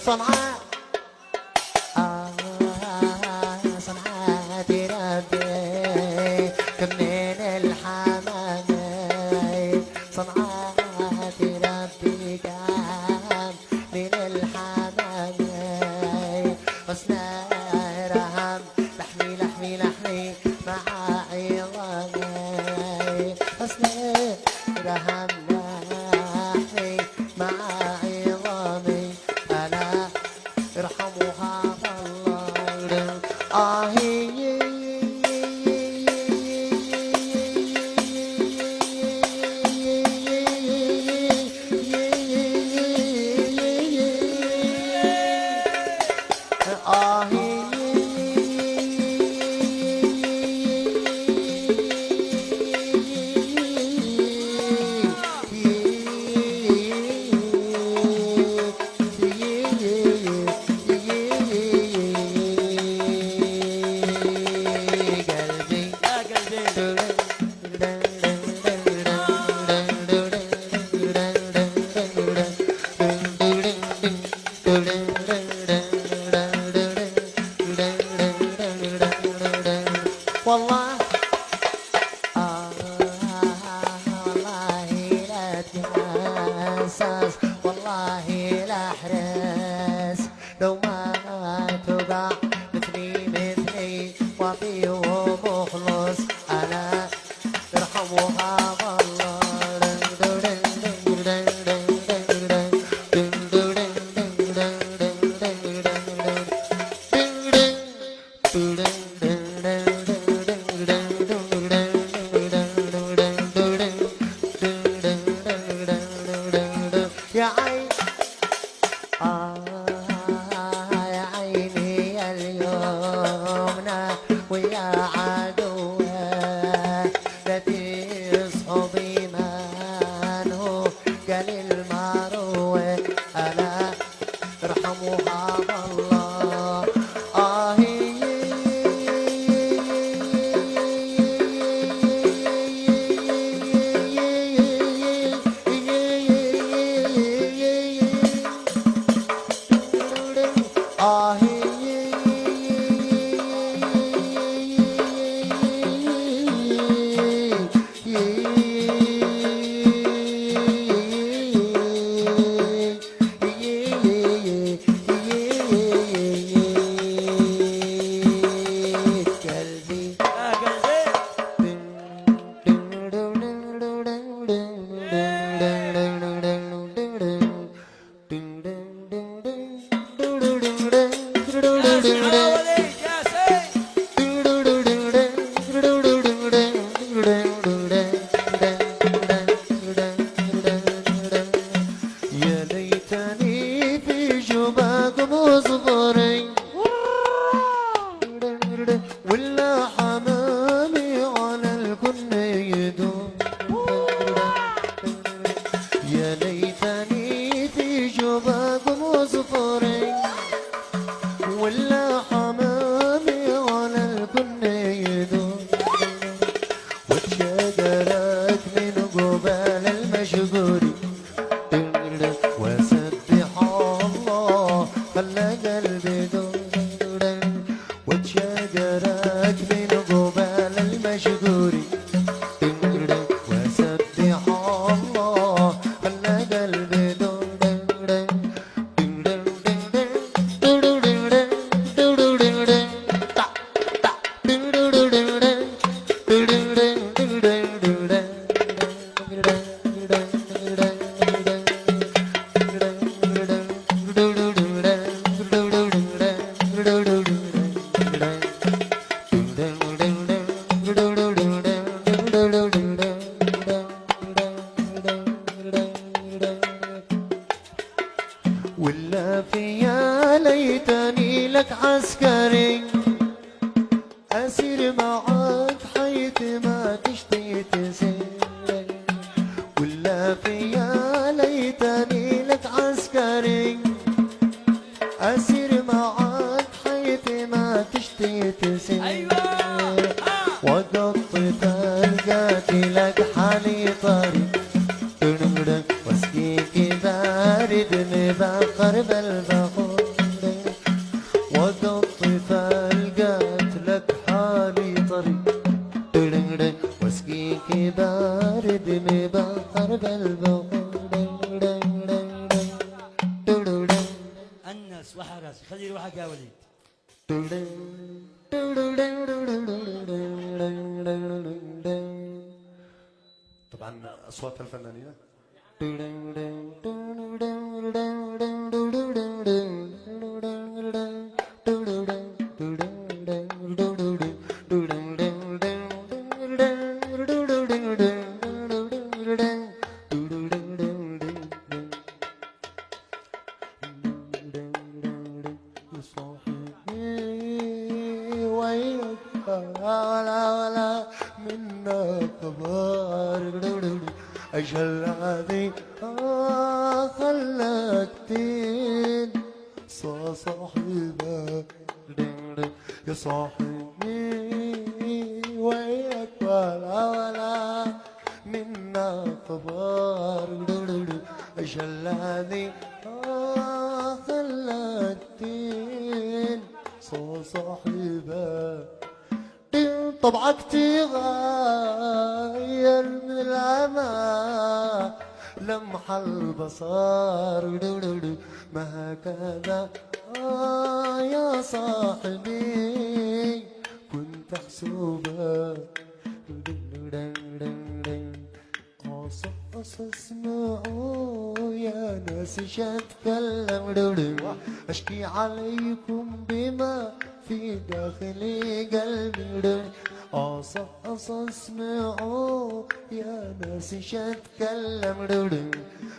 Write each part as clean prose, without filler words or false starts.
صنعاء صنعاء ربي كمين الحمامي صنعاء ربي كم من الحمامي حسنا رهم لحمي لحمي لحمي مع عظامي حسنا رهم لحمي مع عظامي ألا ارحمها الله والله والله لا تحسس والله لا احرس لو ما تقع مثلي مثلي وفي ومخلص انا ارحمها والله يا عين يا عيني اليمنى ويا عدوة لا تصحبي من هو قال المروة ألا ارحموها والله يا ليتني في جباكم اصبري ولا حمامي على الكن يدوم يا ليتني في جباكم اصبري ولا حمامي على الكن يدوم واتشجرت من قبال المشغوري وسبح الله خلى قلبي دور واتشجرت من قبال المشغوري وسبح الله خلى قلبي دور ولا في يا ليتني لك عسكري أسير معاك حيث ما تشتي تسير ولا في يا ليتني لك عسكري أسير معاك حيث ما تشتي تسير وقطت القاتل لك حالي طريق واسقيك بارد مبخر بالبخور وقطف القات لك حالي طريق واسقيك بارد مبخر بالبخور أنس وحرس خلي روحك يا وليد. طبعا اصوات الفنانين ولا منا كبار أجل هذه خلقتين صاحبك يا صاحبي وياك ولا منا كبار أجل هذه خلقتين صاحبك طبعك تغير من العمى لمح البصر ما هكذا يا صاحبي كنت احسبك قصص اسمعوا يا ناس ايش اتكلم اشكي عليكم بما في داخل قلبي قصص اسمعوا يا ناس ايش اتكلم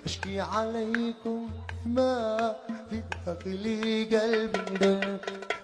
اشكي عليكم ما في داخل قلبي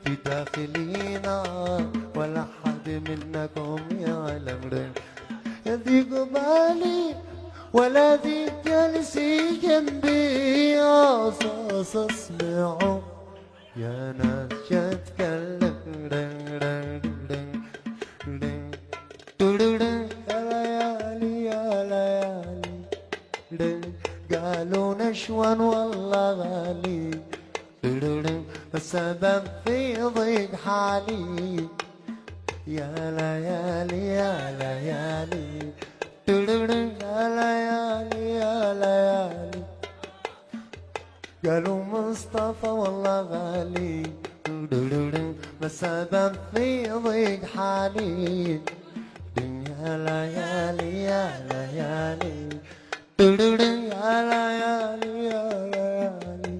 في داخلي نار ولا حد منكم يعلم يضيق بالي ولا ذي جالسي جنبي قصص اسمعوا يا ناس يتكلم يا ليالي يا ليالي قالوا نشوى والله غالي السبب في ضيق حالي يا ليالي يا ليالي يا ليالي يا ليالي قالوا مصطفى والله غالي ما السبب في ضيق حالي يا ليالي يا ليالي يا ليالي يا ليالي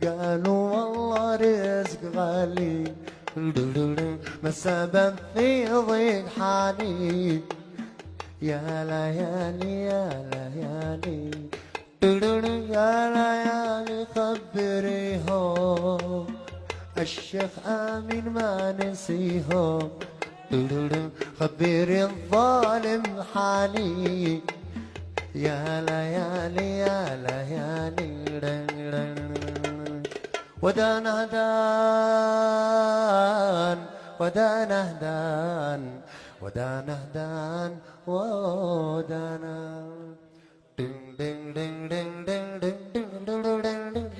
قالوا والله رزق غالي ما السبب في ضيق حالي يا ليالي يا ليالي يا ليالي خبريهم الشيخ آمين ما نسيهم خبري الظالم حالي يا ليالي يا ليالي ودان هدان ودان هدان ودان هدان ودانا دing ding ding ding ding ding ding ding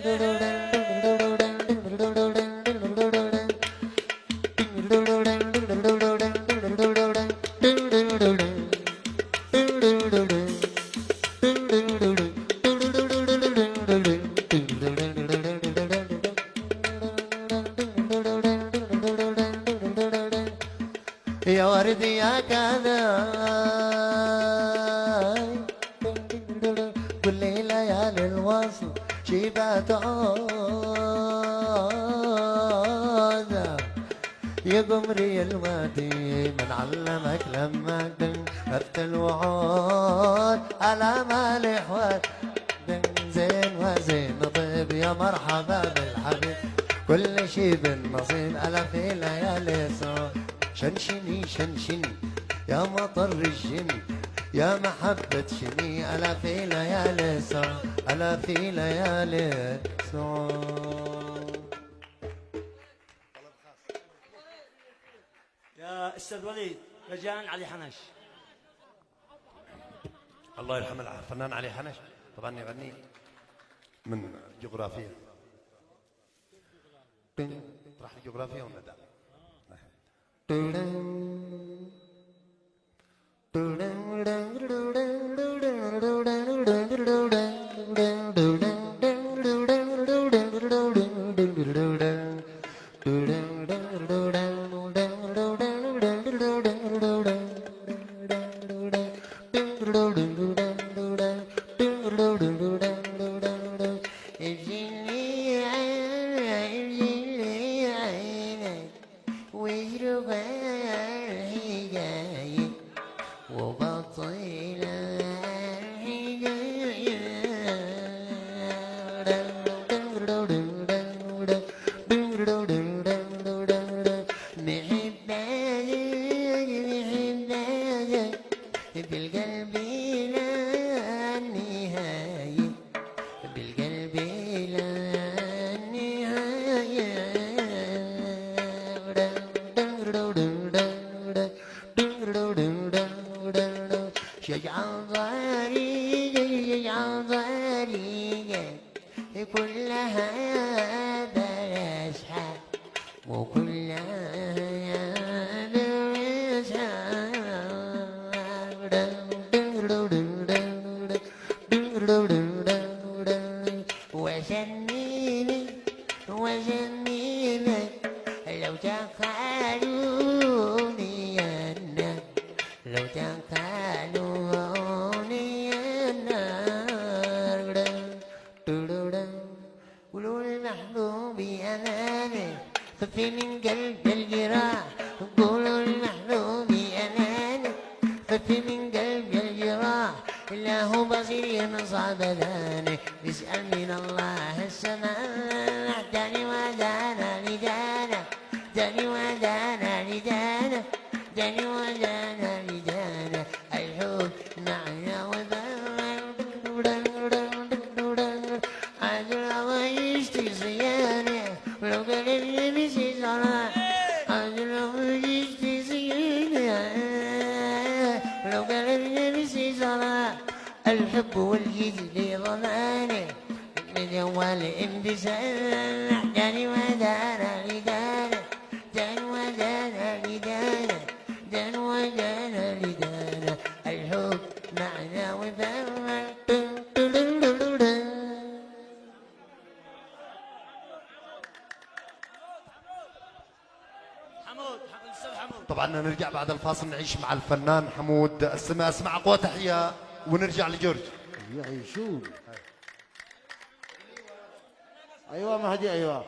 يا ورد يا كذا كل ليالي الوصل شيبات عوذة يا قمري الوادي من علمك لما خدت الوعود على مالح زين وزين طيب يا مرحبا بالحبيب كل شي بالنصيب ألا في ليالي سوء شنشني شنشني يا مطر الجن يا محبة شني ألا في ليالي سوء ألا في ليالي سوء. يا أستاذ وليد رجاء علي حنش. الله يرحمه الفنان علي حنش طبعا يغني من جغرافيا. راح الجغرافيا والندى. بالقلب لا نهاية بالقلب لا نهاية شجع ضاري شجع ضاري كلها بلاشها وكلها وجنيني وجنيني لو تخالوني أنا لو تخالوني أنا قولوا المحبوب أناني خفي من قلب الجراح قولوا المحبوب أناني خفي من قلب الجراح إلا هو بصير من صعبداني يسأل من الله السماء داني ودانا لدانا داني ودانا لدانا داني ودانا لدانا الحب معنا عاد الله يشتي صياني ولو قال النبي سي صلاة عاد الله يشتي صياني ولو قال النبي سي صلاة الحب والجد ضماني من أول انبسام داني ودانا لدانا دان ودانا لدانا دان ودانا لدانا الحب معنا وفانا. طبعا نرجع بعد الفاصل نعيش مع الفنان حمود السما. اسمع اقوى تحيه ونرجع لجورج. يعيشون. ايوه مهدي ايوه.